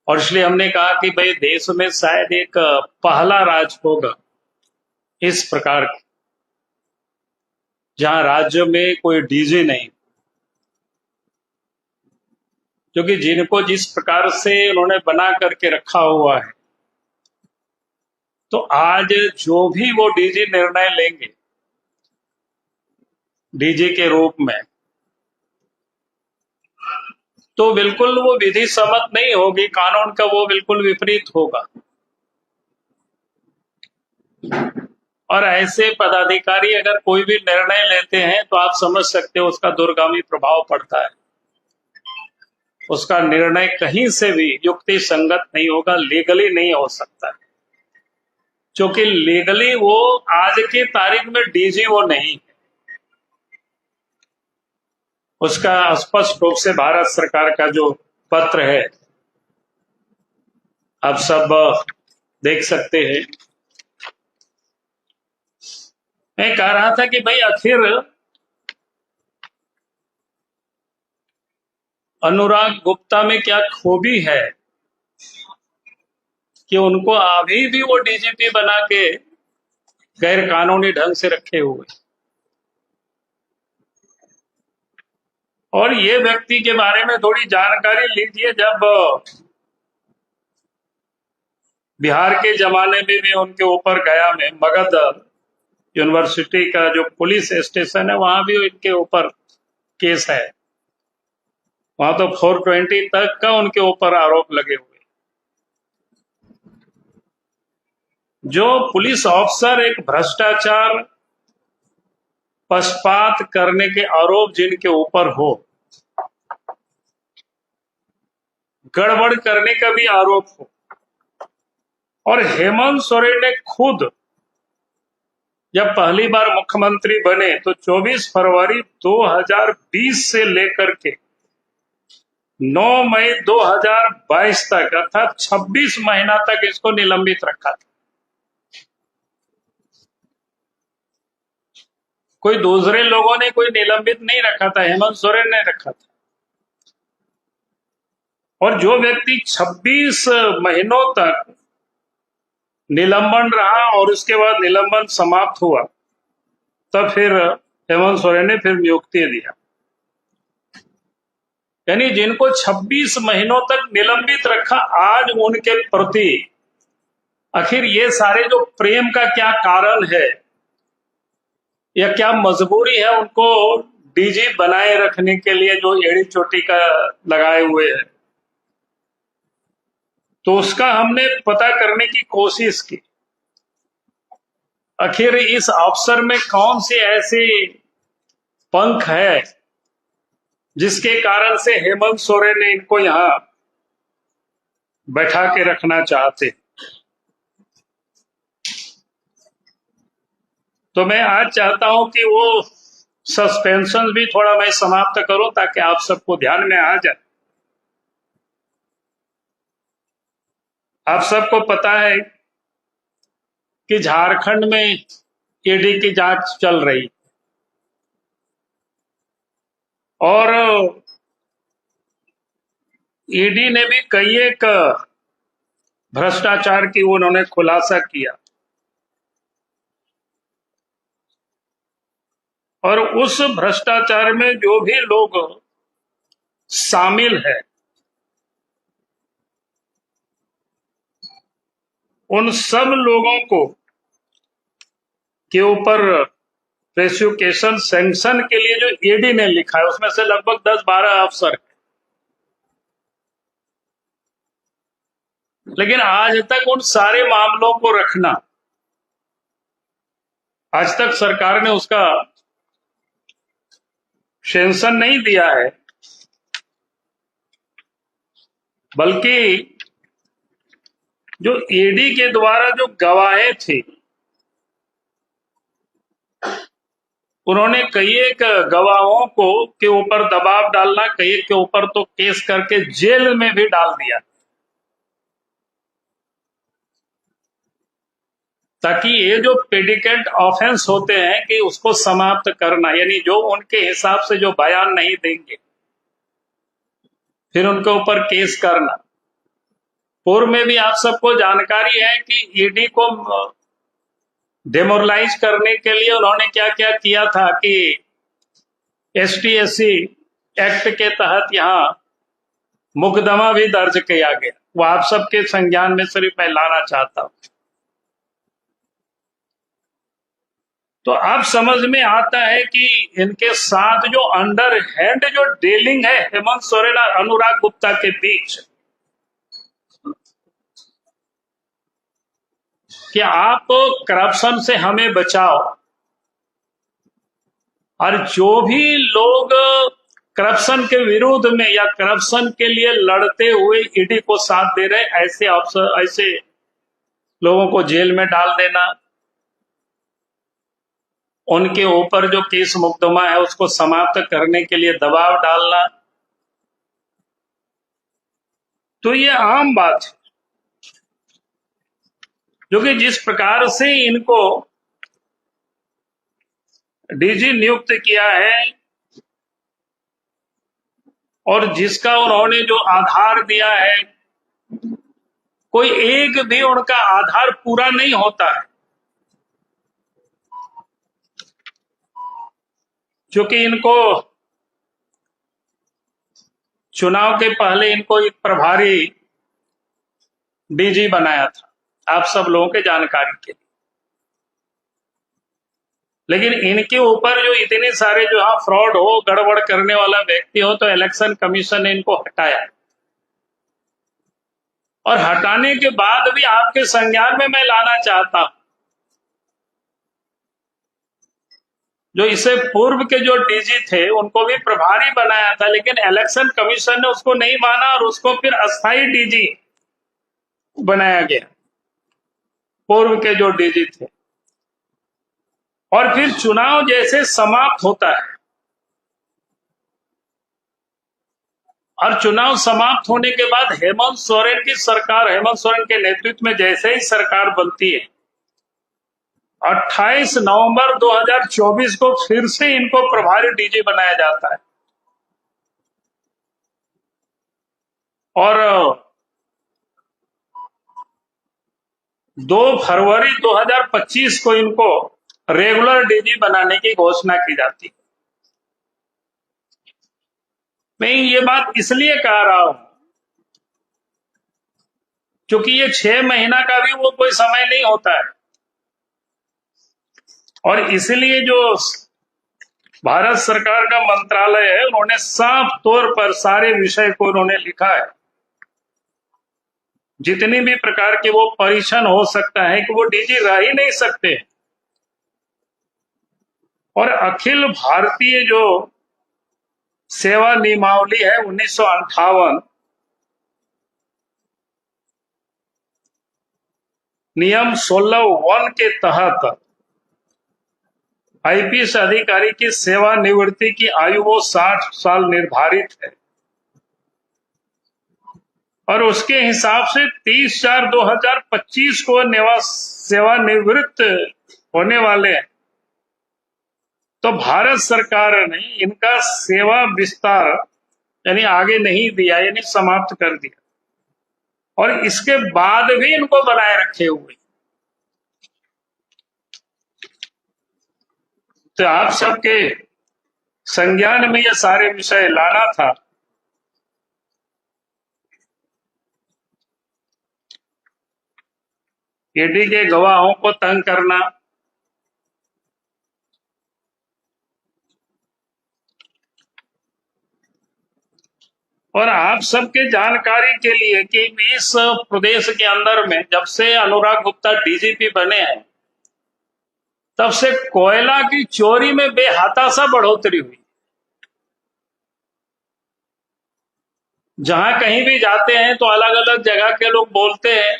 और इसलिए हमने कहा कि भाई देश में शायद एक पहला राज्य होगा इस प्रकार की, जहां राज्य में कोई डीजी नहीं, क्योंकि जिनको जिस प्रकार से उन्होंने बना करके रखा हुआ है, तो आज जो भी वो डीजी निर्णय लेंगे डीजी के रूप में, तो बिल्कुल वो विधि सम्मत नहीं होगी, कानून का वो बिल्कुल विपरीत होगा। और ऐसे पदाधिकारी अगर कोई भी निर्णय लेते हैं तो आप समझ सकते हो उसका दूरगामी प्रभाव पड़ता है। उसका निर्णय कहीं से भी युक्ति संगत नहीं होगा, लीगली नहीं हो सकता, क्योंकि लीगली वो आज की तारीख में डीजी वो नहीं है। उसका स्पष्ट रूप से भारत सरकार का जो पत्र है आप सब देख सकते हैं। मैं कह रहा था कि भाई आखिर अनुराग गुप्ता में क्या खूबी है कि उनको अभी भी वो डीजीपी बना के गैर कानूनी ढंग से रखे हुए। और ये व्यक्ति के बारे में थोड़ी जानकारी लीजिए। जब बिहार के जमाने में भी उनके ऊपर गया में मगध यूनिवर्सिटी का जो पुलिस स्टेशन है, वहां भी इनके ऊपर केस है। वहां तो 420 तक का उनके ऊपर आरोप लगे हुए। जो पुलिस अफसर एक भ्रष्टाचार पक्षपात करने के आरोप जिनके ऊपर हो, गड़बड़ करने का भी आरोप हो, और हेमंत सोरेन ने खुद जब पहली बार मुख्यमंत्री बने तो 24 फरवरी 2020 से लेकर के 9 मई 2022 तक, अर्थात 26 महीना तक इसको निलंबित रखा था। कोई दूसरे लोगों ने कोई निलंबित नहीं रखा था, हेमंत सोरेन ने रखा था। और जो व्यक्ति 26 महीनों तक निलंबन रहा और उसके बाद निलंबन समाप्त हुआ, तब फिर हेमंत सोरेन ने फिर नियुक्ति दिया। यानी जिनको 26 महीनों तक निलंबित रखा, आज उनके प्रति आखिर ये सारे जो प्रेम का क्या कारण है या क्या मजबूरी है उनको डीजी बनाए रखने के लिए, जो एड़ी चोटी का लगाए हुए है। तो उसका हमने पता करने की कोशिश की, आखिर इस अफसर में कौन सी ऐसी पंख है जिसके कारण से हेमंत सोरेन ने इनको यहां बैठा के रखना चाहते। तो मैं आज चाहता हूं कि वो सस्पेंशन भी थोड़ा मैं समाप्त करूं ताकि आप सबको ध्यान में आ जाए। आप सबको पता है कि झारखंड में ईडी की जांच चल रही, और ईडी ने भी कई एक भ्रष्टाचार की उन्होंने खुलासा किया, और उस भ्रष्टाचार में जो भी लोग शामिल है उन सब लोगों को के ऊपर प्रोसिक्यूशन सैंक्शन के लिए जो ईडी ने लिखा है, उसमें से लगभग 10-12 अफसर है। लेकिन आज तक उन सारे मामलों को रखना, आज तक सरकार ने उसका सैंक्शन नहीं दिया है, बल्कि जो ईडी के द्वारा जो गवाहें थी, उन्होंने कई एक गवाहों को के ऊपर दबाव डालना, कई के ऊपर तो केस करके जेल में भी डाल दिया, ताकि ये जो प्रेडिकेट ऑफेंस होते हैं कि उसको समाप्त करना, यानी जो उनके हिसाब से जो बयान नहीं देंगे फिर उनके ऊपर केस करना। पूर्व में भी आप सबको जानकारी है कि ईडी को डेमोरलाइज करने के लिए उन्होंने क्या क्या किया था कि ST/SC एक्ट के तहत यहाँ मुकदमा भी दर्ज किया गया। वो आप सबके संज्ञान में सिर्फ मैं लाना चाहता हूं। तो अब समझ में आता है कि इनके साथ जो अंडर हैंड जो डीलिंग है हेमंत सोरेन और अनुराग गुप्ता के बीच, कि आप करप्शन से हमें बचाओ, और जो भी लोग करप्शन के विरोध में या करप्शन के लिए लड़ते हुए ईडी को साथ दे रहे, ऐसे अफसर, ऐसे लोगों को जेल में डाल देना, उनके ऊपर जो केस मुकदमा है उसको समाप्त करने के लिए दबाव डालना, तो ये आम बात है। जो कि जिस प्रकार से इनको डीजी नियुक्त किया है और जिसका उन्होंने जो आधार दिया है, कोई एक भी उनका आधार पूरा नहीं होता है। क्योंकि इनको चुनाव के पहले इनको एक प्रभारी डीजी बनाया था, आप सब लोगों के जानकारी के लिए। लेकिन इनके ऊपर जो इतने सारे जो यहाँ फ्रॉड हो, गड़बड़ करने वाला व्यक्ति हो, तो इलेक्शन कमीशन ने इनको हटाया। और हटाने के बाद भी आपके संज्ञान में मैं लाना चाहता हूं, जो इससे पूर्व के जो डीजी थे उनको भी प्रभारी बनाया था, लेकिन इलेक्शन कमीशन ने उसको नहीं माना और उसको फिर अस्थायी डीजी बनाया गया, पूर्व के जो डीजी थे। और फिर चुनाव जैसे समाप्त होता है, और चुनाव समाप्त होने के बाद हेमंत सोरेन की सरकार, हेमंत सोरेन के नेतृत्व में जैसे ही सरकार बनती है, 28 नवंबर 2024 को फिर से इनको प्रभारी डीजी बनाया जाता है। और 2 फरवरी 2025 को इनको रेगुलर डीजी बनाने की घोषणा की जाती है। मैं ये बात इसलिए कह रहा हूं क्योंकि ये 6 महीना का भी वो कोई समय नहीं होता है, और इसलिए जो भारत सरकार का मंत्रालय है उन्होंने साफ तौर पर सारे विषय को उन्होंने लिखा है, जितनी भी प्रकार के वो परीक्षण हो सकता है कि वो डीजी रह ही नहीं सकते। और अखिल भारतीय जो सेवा नियमावली है 1958, नियम 16(1) के तहत आईपीएस अधिकारी की सेवानिवृत्ति की आयु वो 60 साल निर्धारित है, और उसके हिसाब से 30/4/2025 को सेवानिवृत्त होने वाले हैं। तो भारत सरकार ने इनका सेवा विस्तार यानी आगे नहीं दिया, यानी समाप्त कर दिया, और इसके बाद भी इनको बनाए रखे हुए। तो आप सबके संज्ञान में ये सारे विषय लाना था। ईडी के गवाहों को तंग करना, और आप सबके जानकारी के लिए कि इस प्रदेश के अंदर में जब से अनुराग गुप्ता डीजीपी बने हैं, तब से कोयला की चोरी में बेहताशा बढ़ोतरी हुई। जहां कहीं भी जाते हैं तो अलग अलग जगह के लोग बोलते हैं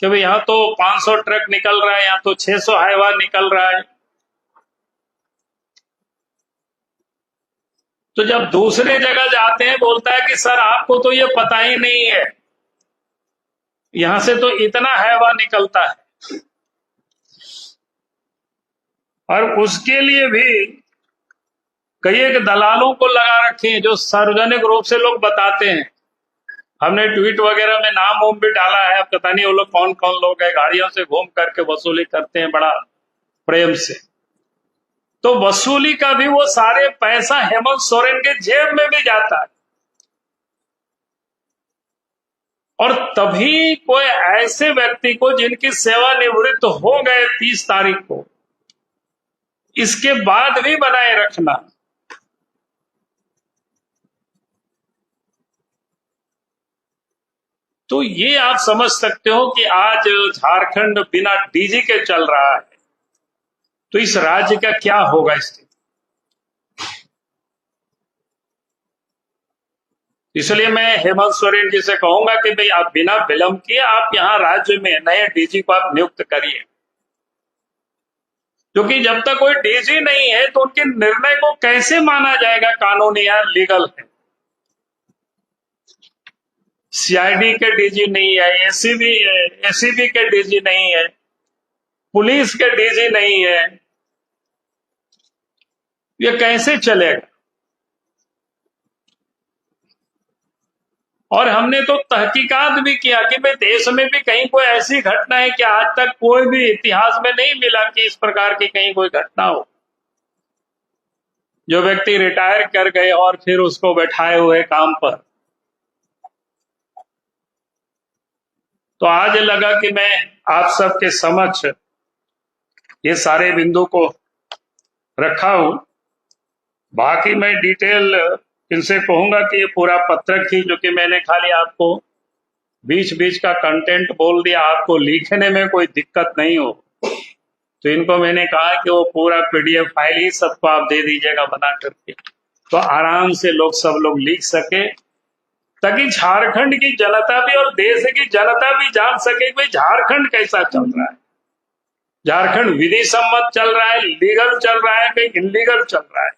कि भाई यहां तो 500 ट्रक निकल रहा है, यहां तो 600 हाईवा निकल रहा है। तो जब दूसरे जगह जाते हैं बोलता है कि सर आपको तो ये पता ही नहीं है, यहां से तो इतना हाईवा निकलता है। और उसके लिए भी कई एक दलालों को लगा रखे हैं, जो सार्वजनिक रूप से लोग बताते हैं हमने ट्वीट वगैरह में नाम वाम भी डाला है, पता नहीं वो लोग कौन कौन लोग हैं, गाड़ियों से घूम करके वसूली करते हैं बड़ा प्रेम से। तो वसूली का भी वो सारे पैसा हेमंत सोरेन के जेब में भी जाता है। और तभी कोई ऐसे व्यक्ति को जिनकी सेवानिवृत्त हो गए 30 तारीख को, इसके बाद भी बनाए रखना, तो ये आप समझ सकते हो कि आज झारखंड बिना डीजी के चल रहा है, तो इस राज्य का क्या होगा स्थिति। इसलिए मैं हेमंत सोरेन जी से कहूंगा कि भाई आप बिना विलंब किए आप यहां राज्य में नए डीजी को आप नियुक्त करिए, क्योंकि जब तक कोई डीजी नहीं है तो उनके निर्णय को कैसे माना जाएगा कानूनी या लीगल है। सीआईडी के डीजी नहीं है, एसीबी के डीजी नहीं है, पुलिस के डीजी नहीं है, ये कैसे चलेगा। और हमने तो तहकीकात भी किया कि भाई देश में भी कहीं कोई ऐसी घटना है कि आज तक कोई भी इतिहास में नहीं मिला कि इस प्रकार की कहीं कोई घटना हो, जो व्यक्ति रिटायर कर गए और फिर उसको बैठाए हुए काम पर। तो आज लगा कि मैं आप सबके समक्ष ये सारे बिंदु को रखा हूं। बाकी मैं डिटेल इनसे कहूंगा कि ये पूरा पत्रक ही, जो कि मैंने खाली आपको बीच बीच का कंटेंट बोल दिया, आपको लिखने में कोई दिक्कत नहीं हो, तो इनको मैंने कहा कि वो पूरा पीडीएफ फाइल ही सबको आप दे दीजिएगा बना करके, तो आराम से लोग सब लोग लिख सके, ताकि झारखंड की जनता भी और देश की जनता भी जान सके कि झारखंड कैसा चल रहा है। झारखंड विधि सम्मत चल रहा है, लीगल चल रहा है, कहीं इनलीगल चल रहा है।